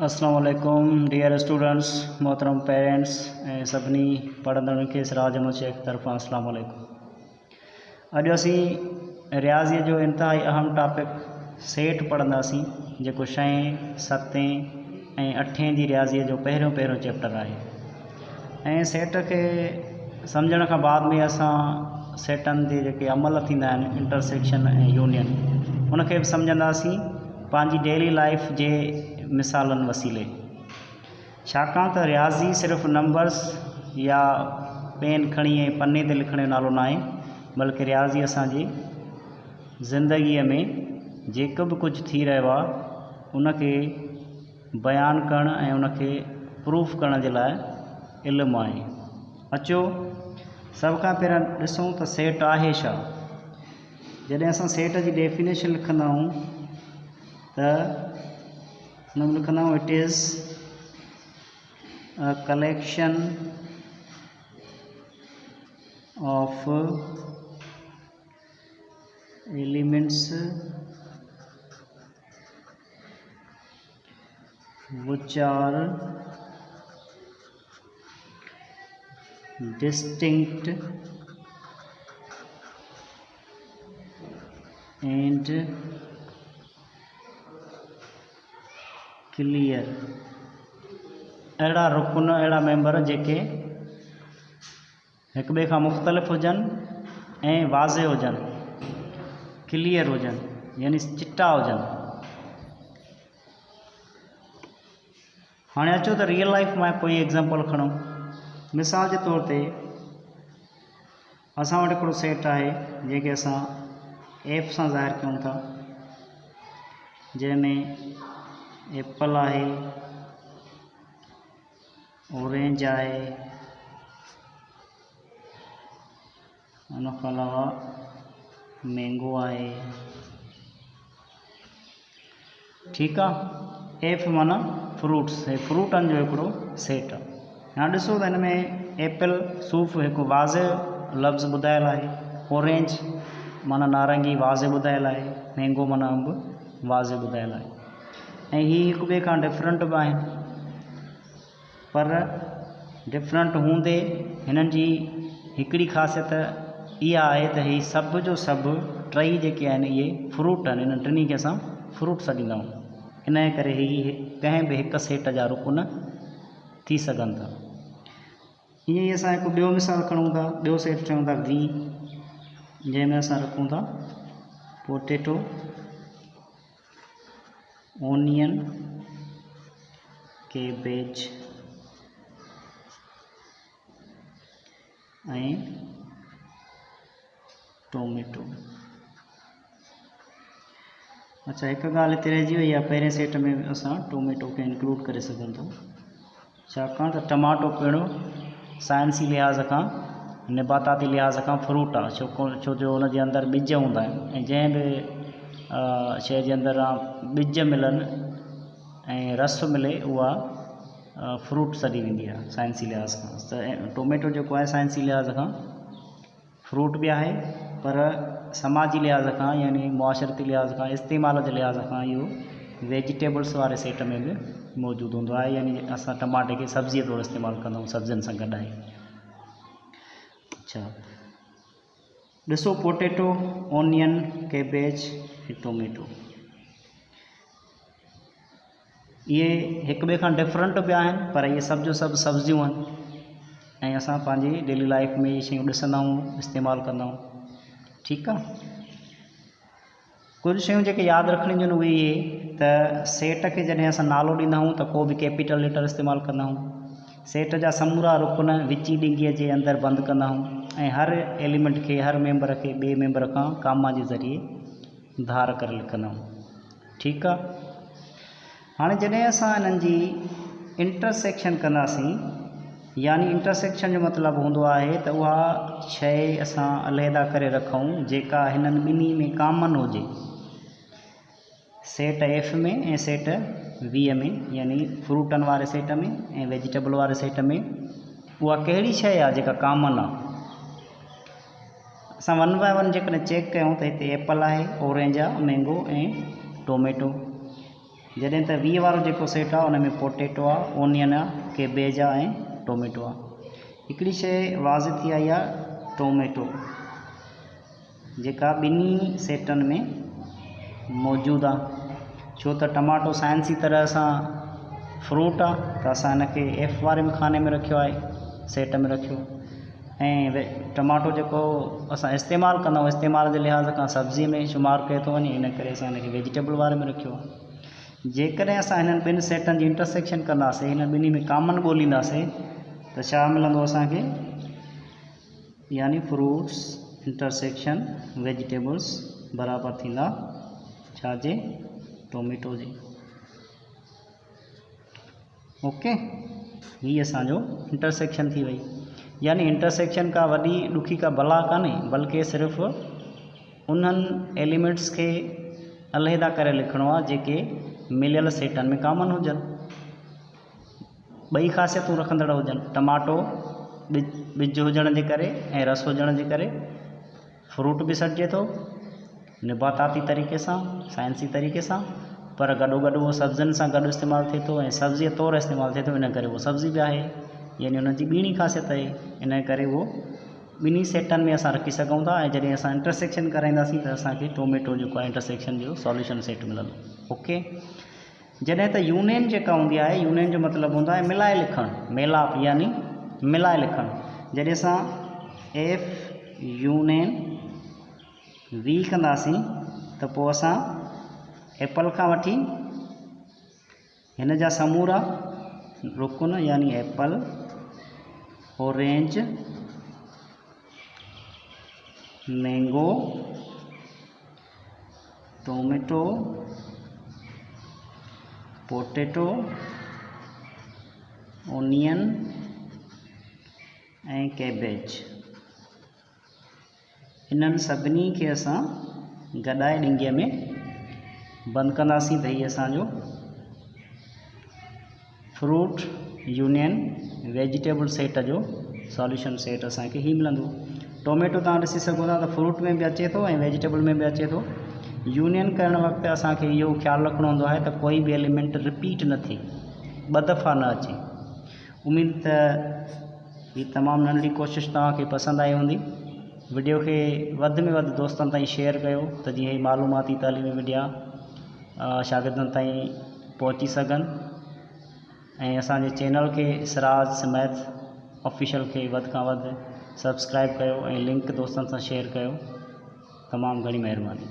अस्सलाम वालेकुम dear students, मोहतरम पेरेंट्स ऐं सभिनी पढ़ंदड़नि खे सिराज अहमद शेख तरफ़ां अस्सलाम वालेकुम। अॼु असीं रियाज़ीअ जो इंतिहाई अहम टॉपिक सेठ पढ़ंदासीं, जेको 6, 7 ऐं 8 जी रियाज़ीअ जो पहिरियों चैप्टर आहे। ऐं सेठ खे सम्झण खां बाद में असां सेटनि जे जेके अमल थींदा आहिनि, इंटरसेक्शन ऐं यूनियन, उनखे बि सम्झंदासीं पंहिंजी डेली लाइफ जे मिसालनि वसीले। छाकाणि त रियाज़ी सिर्फ़ु नंबर्स या पेन खणी ऐं पने ते लिखण जो नालो न आहे, बल्कि रियाज़ी असांजी ज़िंदगीअ में जेको बि कुझु थी रहियो आहे उनखे बयानु करणु ऐं उनखे प्रूफ करण जे लाइ इल्मु आहे। अचो सभ खां पहिरियों ॾिसूं त सेठ आहे छा। जॾहिं असां सेठ जी डेफिनेशन लिखंदा आहियूं त हुन में लिखंदा आहियूं it is a collection of elements which are distinct and clear. अहिड़ा रुकन, अहिड़ा मेंबर जेके हिक ॿिए खां मुख़्तलिफ़ हुजनि ऐं वाज़े हुजनि, क्लियर हुजनि, यानी चिटा हुजनि। हाणे अचो त रियल लाइफ मां कोई एग्ज़ाम्पल खणो। मिसाल जे तौर ते असां वटि हिकिड़ो सेट आहे जंहिंखे असां एफ सां ज़ाहिर कयूं था, जंहिंमें एप्पल आहे, ऑरेंज आहे, उन खां अलावा मैंगो आहे। ठीकु आहे। एफ माना फ्रूट्स, फ्रूटनि जो हिकिड़ो सेट आहे। हाणे ॾिसो त हिन में एप्पल सूफ़ हिकु वाज़े लफ़्ज़ ॿुधायल आहे, ऑरेंज माना नारंगी वाज़े ॿुधायल आहे, मैंगो माना अंब वाज़े ॿुधायल आहे। ऐं हीअ हिक ॿिए खां डिफरेंट बि आहिनि, पर डिफरेंट हूंदे हिननि जी हिकिड़ी ख़ासियत इहा आहे त हीअ सभु जो सभु टई जेके आहिनि इहे फ्रूट आहिनि। इन्हनि टिनी खे असां फ्रूट सॾींदा आहियूं। इन जे करे हीअ कंहिं बि हिक सेट जा रुकन थी सघनि था। ईअं ई असां हिकु ॿियो मिसाल खणूं था, ॿियो सेट चऊं था वी, जंहिंमें असां रखूं था पोटेटो, ओनियन, केबेज ऐं टोमेटो। अच्छा, हिकु ॻाल्हि हिते रहिजी वई आहे, पहिरें सेट में असां टोमेटो खे इंक्लूड करे सघूं था, छाकाणि त टमाटो पिणु साइंसी लिहाज़ खां, निबाताती लिहाज़ खां फ्रूट आहे, छो जो हुनजे अंदरि ॿिज हूंदा आहिनि ऐं जंहिं बि शइ जे अंदरि ॿिज मिलनि ऐं रस मिले उहा फ्रूट सॾी वेंदी आहे साइंसी लिहाज़ खां। त टोमेटो जेको आहे साइंसी लिहाज़ खां फ्रूट बि आहे, पर समाजी लिहाज़ खां यानी मुआशरती लिहाज़ खां, इस्तेमाल जे लिहाज़ खां इहो वेजिटेबल्स वारे सेट में बि मौजूदु हूंदो आहे, यानी असां टमाटे खे सब्ज़ीअ तौरु इस्तेमालु कंदा आहियूं, सब्जियुनि सां गॾु आहे। अच्छा, ॾिसो पोटेटो, ओनियन, केबेज ऐं टोमेटो, इहे हिक ॿिए खां डिफरेंट बि आहिनि, पर इहे सभु जो सभु सब्जियूं आहिनि ऐं असां पंहिंजी डेली लाइफ में इहे शयूं ॾिसंदा आहियूं, इस्तेमालु कंदा आहियूं। ठीकु आहे। कुझु शयूं जेके यादि रखणियूं आहिनि उहे इहे त सेट खे जॾहिं असां नालो ॾींदा आहियूं त को बि कैपिटल लेटर इस्तेमालु कंदा आहियूं। सेट जा समूरा रुकन विची ॾिंगीअ जे अंदरि बंदि कंदा आहियूं ऐं हर एलिमेंट खे, हर मेंबर खे ॿिए मेंबर खां कामा जे ज़रिए धार करे लिखंदा आहियूं। ठीकु आहे। हाणे जॾहिं असां हिननि जी इंटरसेक्शन कंदासीं, यानी इंटरसेक्शन जो मतिलबु हूंदो आहे त उहा शइ असां अलहदा करे रखूं जेका हिननि ॿिन्ही में कामन हुजे, सेट एफ में ऐं सेट वी में, यानी फ्रूटनि वारे सेट में ऐं वेजिटेबल वारे सेट में। उहा कहिड़ी शइ आहे जेका कामन आहे। असां 1 बाय 1 जेकॾहिं चेक कयूं त हिते एप्पल आहे, ऑरेंज आहे, मैंगो ऐं टोमेटो। जॾहिं त 20 वारो जेको सेट आहे उन में पोटेटो आहे, ओनियन आहे, केबेज आहे ऐं टोमेटो आहे। हिकिड़ी शइ वाज़ थी आई आहे टोमेटो, जेका ॿिन्ही सेटनि में मौजूदु आहे। छो त टमाटो साइंसी तरह सां फ्रूट आहे, त असां हिनखे F वारे में खाने में रखियो आहे, सेट में रखियो। ऐं टमाटो जेको असां इस्तेमालु कंदा आहियूं, इस्तेमाल जे लिहाज़ खां सब्ज़ीअ में शुमारु कयो थो वञे, इन करे असां हिनखे वेजिटेबल वारे में रखियो आहे। जेकॾहिं असां हिननि ॿिनि सेटनि जी इंटरसेक्शन कंदासीं, हिन ॿिन्ही में कॉमन ॻोल्हींदासीं, त छा मिलंदो असांखे, यानी फ्रूट्स इंटरसेक्शन वेजिटेबल्स बराबरि थींदा छाजे, टोमेटो जे। ओके, हीअ असांजो इंटरसेक्शन थी वई। यानी इंटरसेक्शन का वॾी ॾुखी का बला कान्हे, बल्कि सिर्फ़ु उन्हनि एलिमेंट्स खे अलहदा करे लिखिणो आहे जेके मिलियल सेटनि में कॉमन हुजनि, ॿई ख़ासियतूं रखंदड़ हुजनि। टमाटो ॿिज हुजण जे करे ऐं रस हुजण जे करे फ्रूट बि सॾिजे थो निबाताती तरीक़े सां, साइंसी तरीक़े सां, पर गॾोगॾु उहो सब्ज़ियुनि सां गॾु इस्तेमालु थिए थो ऐं सब्ज़ीअ तौरु इस्तेमालु थिए थो, इन करे उहो सब्ज़ी बि आहे, यानी उन जी ॿीणी ख़ासियत आहे। इन करे उहो ॿिन्ही सेटनि में असां रखी सघूं था। ऐं जॾहिं असां इंटरसेक्शन कराईंदासीं त असांखे टोमेटो जेको आहे इंटरसेक्शन जो सॉल्यूशन सेट मिलंदो। ओके, जॾहिं त यूनियन जेका हूंदी आहे, यूनियन जो मतिलबु हूंदो आहे मिलाए लिखणु, मेलाप यानी मिलाए लिखणु। जॾहिं असां F यूनियन V कंदासीं त पोइ असां एप्पल खां वठी हिन जा समूरा रुकन, यानी Apple, orange, mango, tomato, potato, onion ऐं कैबेज, इन्हनि सभिनी खे असां गॾाए ॾिंगीअ में बंदि कंदासीं, त हीअ असांजो फ्रूट यूनियन वेजिटेबल सेट जो सॉल्यूशन सेट असांखे ही मिलंदो। टोमेटो तव्हां ॾिसी सघो था त फ्रूट में बि अचे थो ऐं वेजिटेबल में बि अचे थो। यूनियन करण वक़्तु असांखे इहो ख़्यालु रखिणो हूंदो आहे त कोई बि एलिमेंट रिपीट न थिए, ॿ दफ़ा न अचे। उमेद त ही तमामु नंढड़ी कोशिशि तव्हांखे पसंदि आई हूंदी। वीडियो खे वधि में वधि दोस्तनि ताईं शेयर कयो, त जीअं ही मालूमाती तालीमी वीडिया शागिर्दनि ताईं पहुची सघनि। ऐं असांजे चैनल खे सिराज सिमैथ ऑफिशियल खे वधि खां वधि सब्सक्राइब कयो ऐं लिंक दोस्तनि सां शेयर कयो। तमामु घणी महिरबानी।